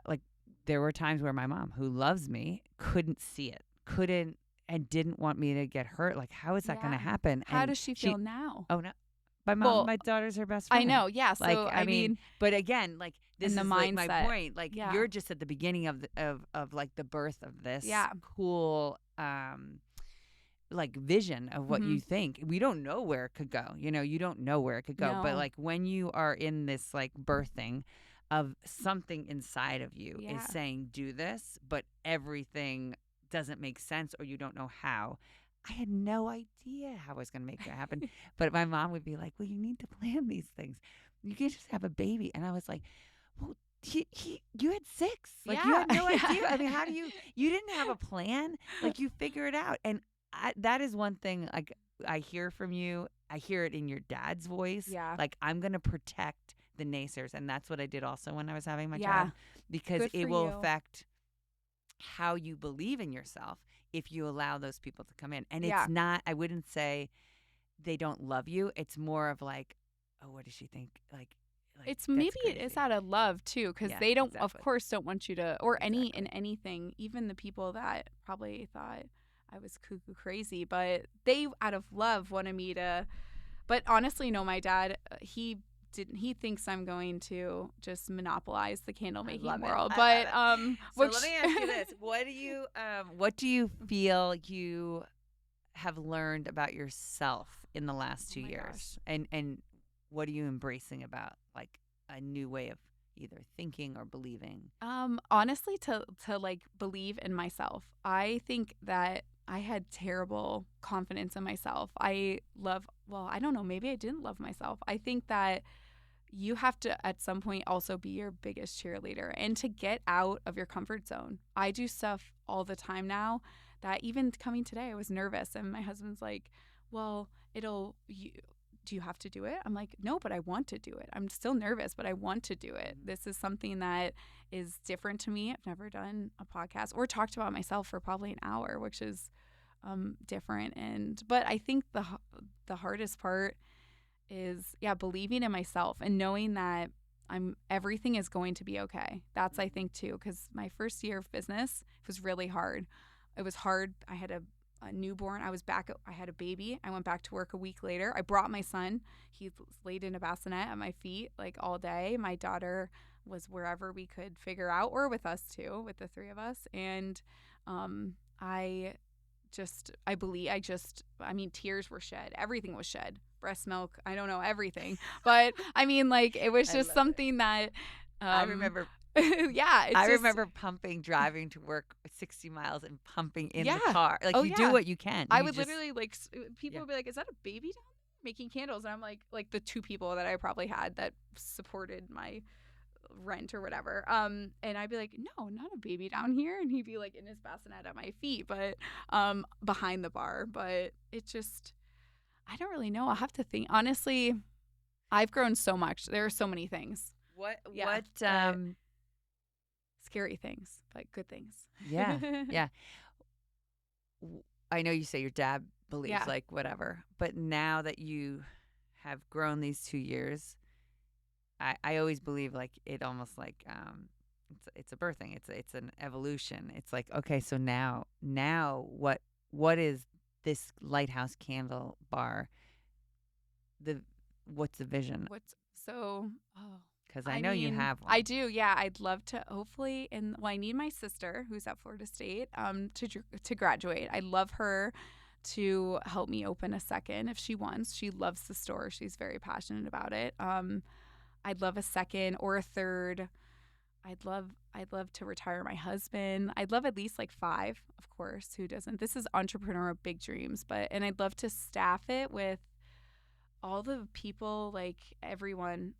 like. There were times where my mom, who loves me, couldn't see it, and didn't want me to get hurt. Like, how is that going to happen? How does she feel now? Oh, no. My mom, my daughter's her best friend. I know, yeah. So, like, I mean, but again, like, this is the like mindset. my point. Like, you're just at the beginning of like the birth of this cool like vision of what Mm-hmm. you think. We don't know where it could go. You don't know where it could go. But No. like when you are in this like birthing of something inside of you is Yeah. saying do this, but everything doesn't make sense or you don't know how. I had no idea how I was going to make it happen. But my mom would be like, well, you need to plan these things. You can't just have a baby. And I was like, well, you had 6. Like you Yeah. had no Yeah. idea. I mean, how do you didn't have a plan? Like you figure it out. And that is one thing like I hear from you. I hear it in your dad's voice. Yeah. Like I'm going to protect the naysayers. And that's what I did also when I was having my Yeah. child because Good it for will you. affect how you believe in yourself if you allow those people to come in. And Yeah. it's not, I wouldn't say they don't love you. It's more of like, oh, what does she think? Like It's that's maybe it is crazy. out of love too, because Yeah, they don't, of exactly. course, don't want you to, or any in Exactly. anything. Even the people that probably thought I was cuckoo crazy, but they, out of love, wanted me to. But honestly, no, my dad, he didn't. He thinks I'm going to just monopolize the candle I making love it. world. I love But it. So which let me ask you this: what do you feel you have learned about yourself in the last oh 2 my years, gosh. and what are you embracing about like a new way of either thinking or believing? Honestly, to like believe in myself. I think that I had terrible confidence in myself. Well, I don't know, maybe I didn't love myself. I think that you have to at some point also be your biggest cheerleader and to get out of your comfort zone. I do stuff all the time now that even coming today I was nervous and my husband's like, "Well, do you have to do it?" I'm like, "No, but I want to do it. I'm still nervous, but I want to do it. This is something that is different to me. I've never done a podcast or talked about myself for probably an hour, which is different. But I think the hardest part is believing in myself and knowing that everything is going to be okay. That's I think too, because my first year of business was really hard. It was hard. I had a newborn. I had a baby. I went back to work a week later. I brought my son. He laid in a bassinet at my feet like all day. My daughter was wherever we could figure out, or with us too, with the 3 of us. And I I mean, tears were shed. Everything was shed. Breast milk. I don't know everything. But I mean, like, it was I just love it. something that, I remember yeah, it's I just, remember driving to work 60 miles and pumping in yeah. the car. Like Oh, you do yeah. what you can. I You would just, literally, like, people yeah. would be like, is that a baby down there making candles? And I'm like the 2 people that I probably had that supported my rent or whatever. And I'd be like, no, not a baby down here. And he'd be like in his bassinet at my feet, but behind the bar. But it just, I don't really know. I'll have to think. Honestly, I've grown so much. There are so many things. What Scary things, but good things. yeah. Yeah. I know you say your dad believes Yeah. like whatever, but now that you have grown these 2 years, I always believe like it almost like it's a birthing. It's an evolution. It's like, okay, so now what is this Lighthouse candle bar? What's the vision? Because I know you mean, have one. I do. Yeah, I'd love to. Hopefully, I need my sister who's at Florida State to graduate. I'd love her to help me open a second if she wants. She loves the store. She's very passionate about it. I'd love a second or a third. I'd love to retire my husband. I'd love at least like 5, of course. Who doesn't? This is entrepreneurial big dreams, and I'd love to staff it with all the people, like everyone,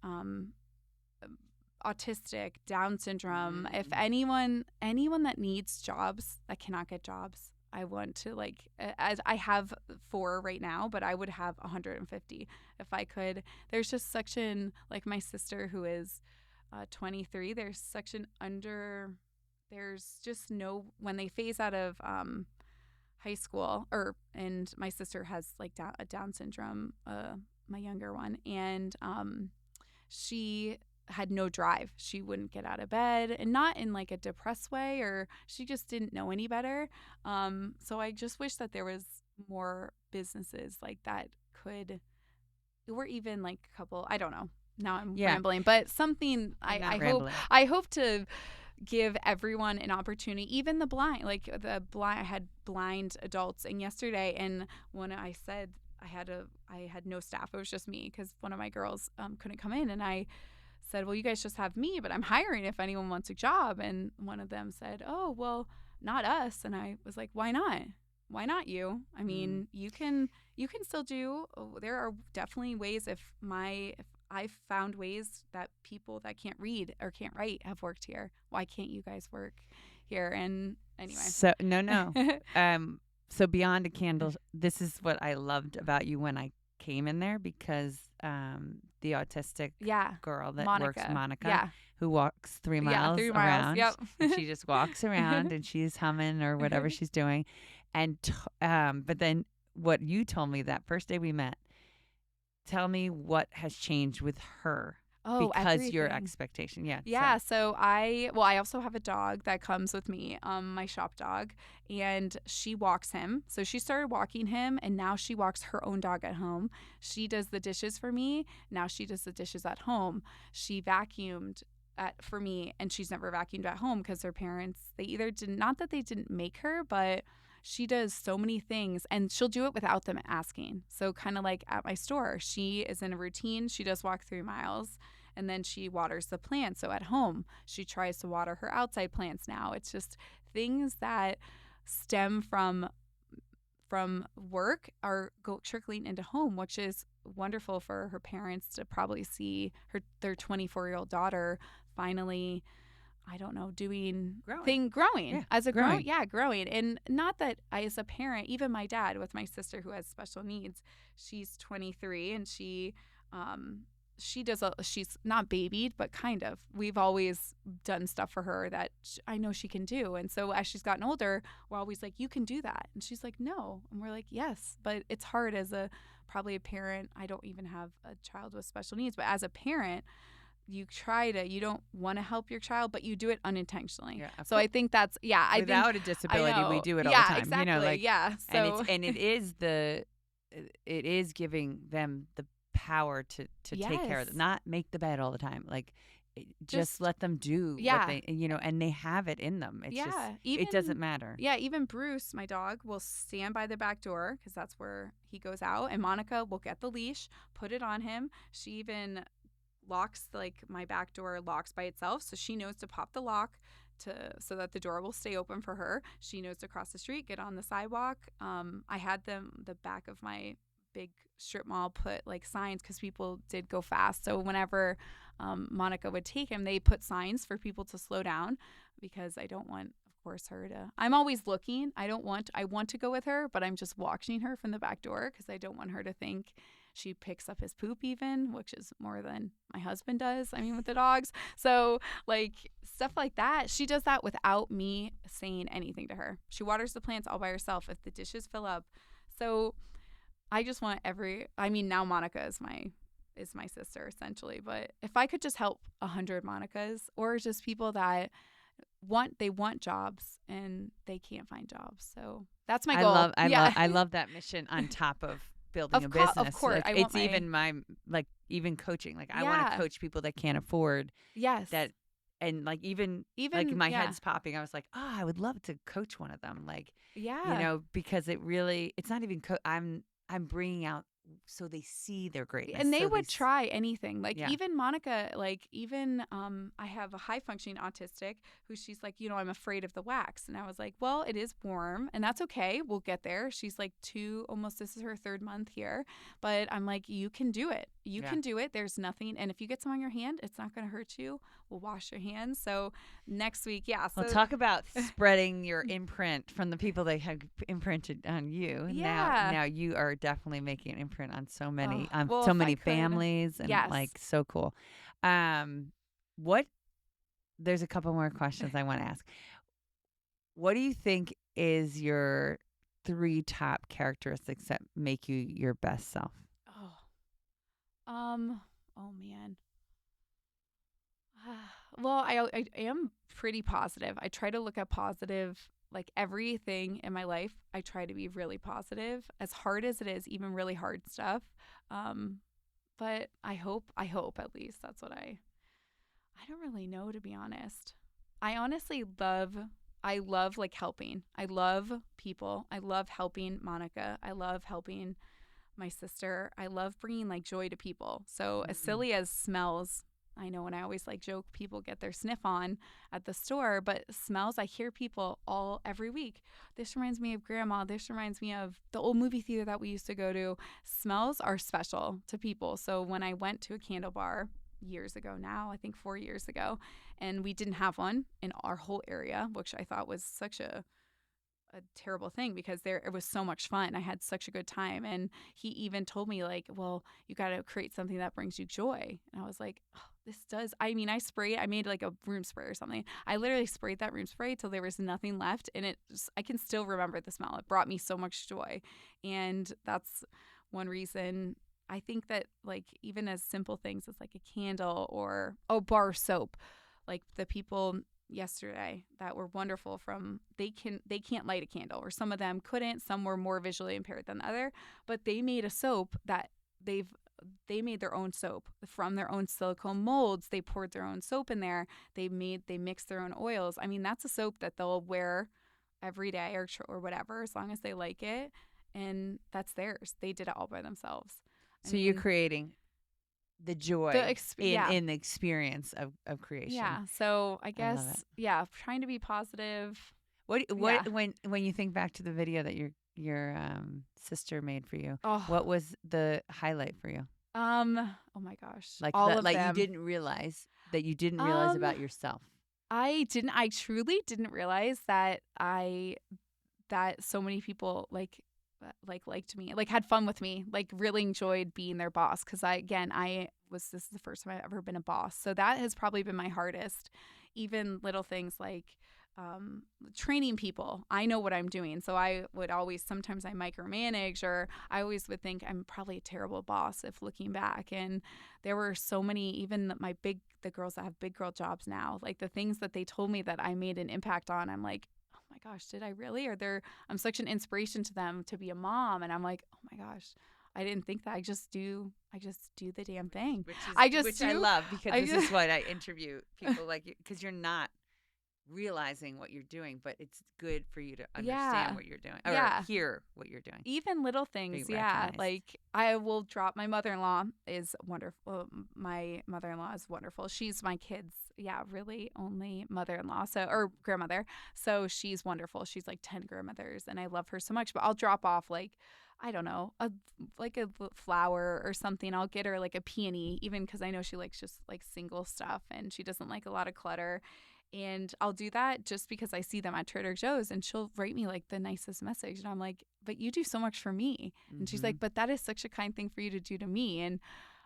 autistic, Down syndrome. If anyone that needs jobs that cannot get jobs, I want to, like, as I have 4 right now, but I would have 150 if I could. There's just section, like my sister who is 23. There's just no, when they phase out of high school, and my sister has like Down syndrome, my younger one, and she had no drive. She wouldn't get out of bed, and not in like a depressed way, or she just didn't know any better. So I just wish that there was more businesses like that or even like a couple, I don't know. Now I'm rambling, but something I hope to give everyone an opportunity, even the blind, I had blind adults. And yesterday, and when I said I had no staff, it was just me because one of my girls couldn't come in, and I said, well, you guys just have me, but I'm hiring if anyone wants a job. And one of them said, oh, well, not us. And I was like, why not? Why not you? I mean, you can still do. There are definitely ways. If I've found ways that people that can't read or can't write have worked here, why can't you guys work here? And anyway, so no. So beyond a candle, this is what I loved about you when I came in there, because the autistic girl that works, Monica, who walks 3 miles 3 around. Yep. And she just walks around and she's humming or whatever she's doing. And but then what you told me that first day we met, tell me what has changed with her. Oh, because your everything. expectation. Yeah. Yeah. So I also have a dog that comes with me, my shop dog, and she walks him. So she started walking him, and now she walks her own dog at home. She does the dishes for me. Now she does the dishes at home. She vacuumed for me, and she's never vacuumed at home because her parents, they either didn't, not that they didn't make her, but she does so many things, and she'll do it without them asking. So kind of like at my store, she is in a routine. She does walk 3 miles, and then she waters the plants. So at home, she tries to water her outside plants now. It's just things that stem from work are trickling into home, which is wonderful for her parents to probably see their 24-year-old daughter finally, I don't know, growing growing. And not that I, as a parent, even my dad with my sister who has special needs, she's 23 and she's not babied, but kind of. We've always done stuff for her that I know she can do. And so as she's gotten older, we're always like, you can do that. And she's like, no. And we're like, yes. But it's hard as probably a parent. I don't even have a child with special needs, but as a parent, you don't want to help your child, but you do it unintentionally. Yeah, so I think that's, without a disability, we do it all the time. Exactly. So, and it is giving them the power to take care of them, not make the bed all the time. Like, just let them do what they, and they have it in them. It's just, it doesn't matter. Yeah. Even Bruce, my dog, will stand by the back door because that's where he goes out. And Monica will get the leash, put it on him. She even locks, my back door locks by itself. So she knows to pop the lock so that the door will stay open for her. She knows to cross the street, get on the sidewalk. I had the back of my big strip mall put signs because people did go fast. So whenever Monica would take him, they put signs for people to slow down because I don't want, of course, her to. I'm always looking. I want to go with her, but I'm just watching her from the back door because I don't want her to think she picks up his poop even, which is more than my husband does. I mean, with the dogs. So stuff like that. She does that without me saying anything to her. She waters the plants all by herself if the dishes fill up. So I just want now Monica is my sister essentially, but if I could just help 100 Monicas or just people that want jobs and they can't find jobs. So that's my goal. I love that mission on top of building a business. Of course. Even coaching. I want to coach people that can't afford that. And even my head's popping. I was like, oh, I would love to coach one of them. Because it's not even I'm bringing out so they see their greatness. And they would try anything. Even Monica, I have a high functioning autistic who she's like, I'm afraid of the wax. And I was like, well, it is warm and that's okay. We'll get there. She's like this is her 3rd month here. But I'm like, you can do it. You can do it. There's nothing. And if you get some on your hand, it's not going to hurt you. We'll wash your hands. So next week, So we'll talk about spreading your imprint from the people that have imprinted on you. Yeah. Now you are definitely making an imprint on so many, many families, and so cool. There's a couple more questions I want to ask. What do you think is your 3 top characteristics that make you your best self? Oh man. Well, I am pretty positive. I try to look at positive, everything in my life. I try to be really positive, as hard as it is, even really hard stuff. But I hope at least that's what I don't really know, to be honest. I honestly love like helping. I love people. I love helping Monica. I love helping my sister. I love bringing like joy to people. So as Mm. silly as smells, I know, and I always like joke people get their sniff on at the store, but smells, I hear people every week. This reminds me of grandma. This reminds me of the old movie theater that we used to go to. Smells are special to people. So when I went to a candle bar years ago now, I think 4 years ago, and we didn't have one in our whole area, which I thought was such a terrible thing because it was so much fun. I had such a good time. And he even told me like, well, you got to create something that brings you joy. And I was like, oh, this does. I mean, I made like a room spray or something. I literally sprayed that room spray till there was nothing left. And I can still remember the smell. It brought me so much joy. And that's one reason I think that like even as simple things as like a candle or bar soap, like the people yesterday that were wonderful they can't light a candle, or some of them couldn't, some were more visually impaired than the other, but they made a soap that they made their own soap from their own silicone molds. They poured their own soap in there. They mixed their own oils. I mean, that's a soap that they'll wear every day or whatever, as long as they like it, and that's theirs. They did it all by themselves. So you're creating the joy in the experience of creation. Yeah. So I love guess, it. Trying to be positive. What when you think back to the video that your sister made for you, what was the highlight for you? Oh my gosh. Like all of like them. you didn't realize about yourself. I truly didn't realize that so many people liked me, like had fun with me, like really enjoyed being their boss. Cause this is the first time I've ever been a boss. So that has probably been my hardest. Even little things like training people. I know what I'm doing. So I would sometimes I micromanage, or I always would think I'm probably a terrible boss if looking back. And there were so many, even the girls that have big girl jobs now, like the things that they told me that I made an impact on, I'm like, oh my gosh, did I really? I'm such an inspiration to them to be a mom. And I'm like, oh my gosh, I didn't think that. I just do the damn thing. Which I love, because this is what I interview people like you, because you're not realizing what you're doing, but it's good for you to understand what you're doing, or hear what you're doing. Even little things, like I will drop. My mother-in-law is wonderful. She's my kids, really only mother-in-law, or grandmother. So she's wonderful. She's like 10 grandmothers, and I love her so much. But I'll drop off like, I don't know, a flower or something. I'll get her like a peony, even because I know she likes just like single stuff, and she doesn't like a lot of clutter. And I'll do that just because I see them at Trader Joe's, and she'll write me like the nicest message. And I'm like, but you do so much for me. Mm-hmm. And she's like, but that is such a kind thing for you to do to me. And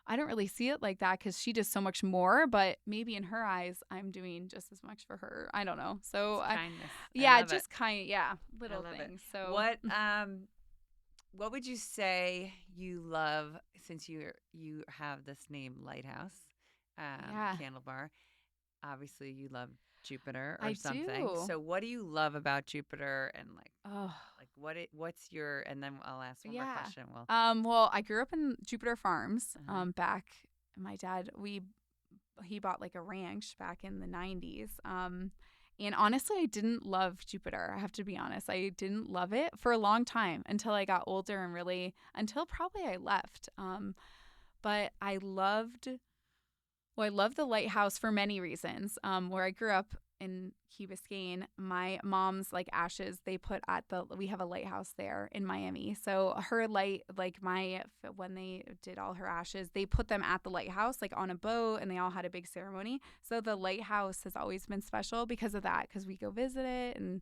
I don't really see it like that, because she does so much more, but maybe in her eyes, I'm doing just as much for her. I don't know. So kindness. Little things. It. So what would you say you love, since you have this name Lighthouse, Candle Bar? Obviously, you love Jupiter or something. Do. So what do you love about Jupiter, and what's your, and then I'll ask one more question. Well, I grew up in Jupiter Farms. Back, my dad, he bought like a ranch back in the 90s. And honestly, I didn't love Jupiter. I have to be honest. I didn't love it for a long time, until I got older, and until probably I left. But I loved the Lighthouse for many reasons. Where I grew up in Key Biscayne, my mom's like ashes, they put we have a lighthouse there in Miami. So her when they did all her ashes, they put them at the lighthouse, like on a boat, and they all had a big ceremony. So the lighthouse has always been special because of that, because we go visit it and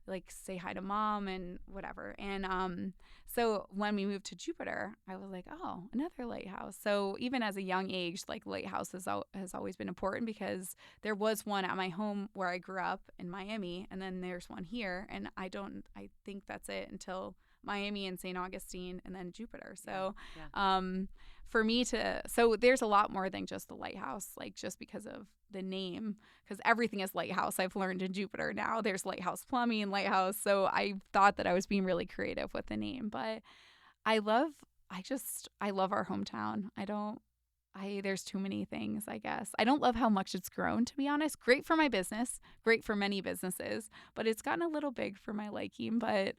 like say hi to mom and whatever. And so when we moved to Jupiter, I was like, oh, another lighthouse. So even as a young age, like lighthouse has always been important, because there was one at my home where I grew up in Miami, and then there's one here, and I think that's it until Miami and St. Augustine, and then Jupiter. So for me so there's a lot more than just the lighthouse, like just because of the name, because everything is lighthouse. I've learned in Jupiter now there's lighthouse plumbing and lighthouse. So I thought that I was being really creative with the name, but I love our hometown. there's too many things, I guess. I don't love how much it's grown, to be honest. Great for my business, great for many businesses, but it's gotten a little big for my liking. But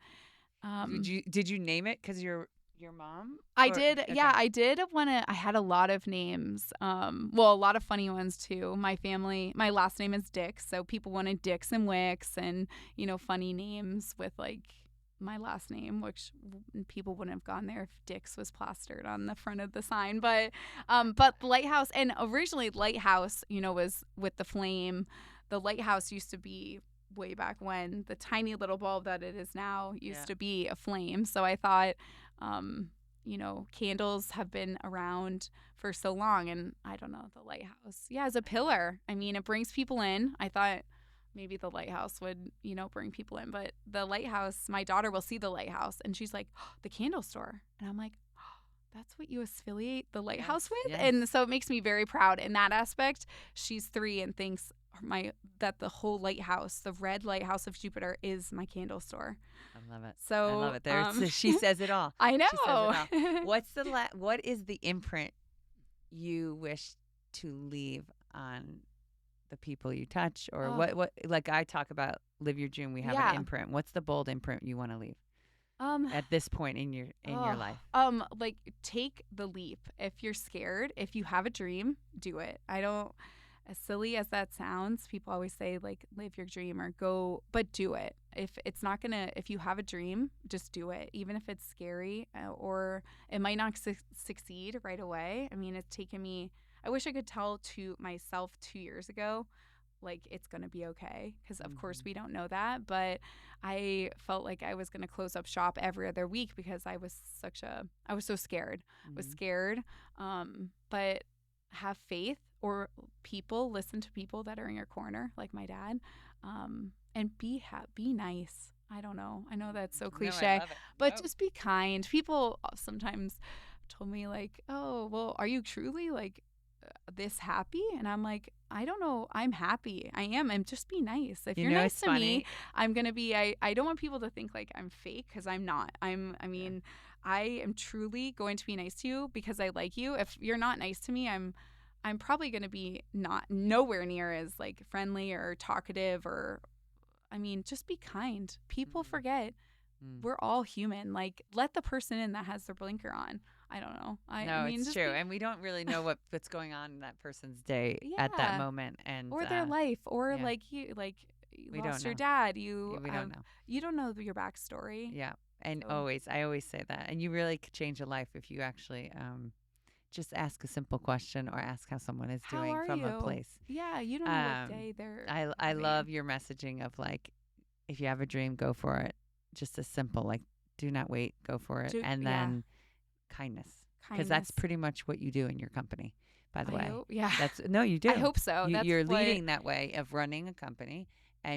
Did you name it because your mom? I Or- did. okay. Yeah, I did want to. I had a lot of names. Well, a lot of funny ones too. My last name is Dicks, so people wanted Dicks and Wicks, and funny names with like my last name, which people wouldn't have gone there if Dicks was plastered on the front of the sign. But the Lighthouse, and originally Lighthouse, was with the flame. The Lighthouse used to be way back when. The tiny little bulb that it is now used to be a flame. So I thought, candles have been around for so long, and I don't know, the Lighthouse, as a pillar. I mean, it brings people in. I thought maybe the Lighthouse would, bring people in, but the Lighthouse, my daughter will see the Lighthouse and she's like, oh, the candle store. And I'm like, oh, that's what you affiliate the Lighthouse with? Yes. And so it makes me very proud in that aspect. She's 3 and thinks that the whole Lighthouse, the red Lighthouse of Jupiter, is my candle store. I love it. So I love it. There, she says it all. I know. She says it all. What is the imprint you wish to leave on the people you touch, or what like I talk about live your dream, we have an imprint. What's the bold imprint you want to leave at this point in your life? Like, take the leap. If you're scared, if you have a dream, do it. As silly as that sounds, people always say like live your dream or go, but do it. If you have a dream, just do it, even if it's scary or it might not succeed right away. I mean, it's taken me, I wish I could tell to myself 2 years ago, like, it's going to be okay. Because of course we don't know that, but I felt like I was going to close up shop every other week because I was so scared. I was scared. But have faith, or listen to people that are in your corner, like my dad, and be nice. I don't know. I know that's so cliche, but just be kind. People sometimes told me like, oh, well, are you truly like this happy? And I'm like, I don't know. I'm happy. I am. And just be nice. If you're nice to me, I'm going to be, I don't want people to think like I'm fake, because I'm not. I am truly going to be nice to you because I like you. If you're not nice to me, I'm probably going to be nowhere near as like friendly or talkative, or, I mean, just be kind. People forget we're all human. Like, let the person in that has their blinker on. I don't know. I mean, it's true. And we don't really know what's going on in that person's day at that moment, or their life, or like you lost your dad. We don't know. You don't know your backstory. Yeah. And I always say that. And you really could change a life if you actually just ask a simple question, or ask how someone is doing from a place. Yeah, you don't know what day they're I love your messaging of like, if you have a dream, go for it. Just as simple, like, do not wait, go for it. And then kindness. Because that's pretty much what you do in your company, by the way. No, you do. I hope so. You're leading that way of running a company,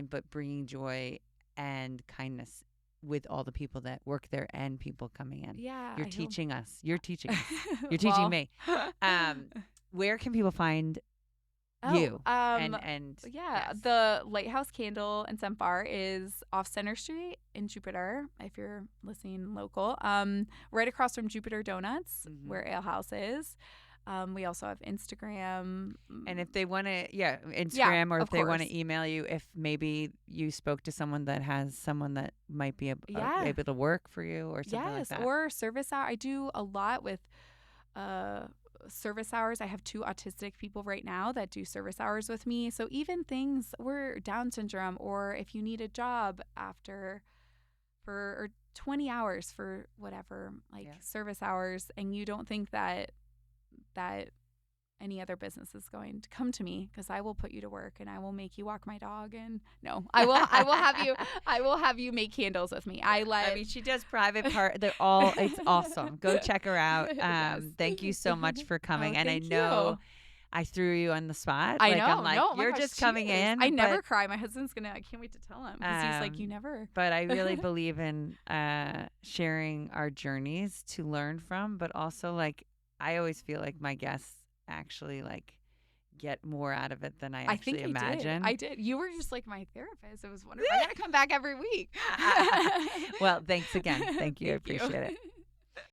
but bringing joy and kindness with all the people that work there and people coming in. Yeah. You're teaching us. You're teaching me. Where can people find you? The Lighthouse Candle and Scent Bar is off Center Street in Jupiter, if you're listening local. Right across from Jupiter Donuts, where Ale House is. We also have Instagram. And if they want to, Instagram, or if they want to email you, if maybe you spoke to someone that has someone that might be able to work for you or something like that. Or service hour. I do a lot with service hours. I have 2 autistic people right now that do service hours with me. So even things where Down syndrome, or if you need a job for 20 hours for whatever, service hours, and you don't think that any other business is going to come to me, because I will put you to work and I will make you walk my dog, and I will have you make candles with me. I mean, she does private part. It's awesome. Go check her out. Thank you so much for coming. And I know I threw you on the spot. I know. I'm like, you're just coming in. I never cry. My husband's I can't wait to tell him, because he's like, you never. But I really believe in sharing our journeys to learn from, but also like, I always feel like my guests actually like get more out of it than I actually imagine. I did. You were just like my therapist. It was wonderful. I gotta come back every week. Well, thanks again. Thank you. I appreciate it.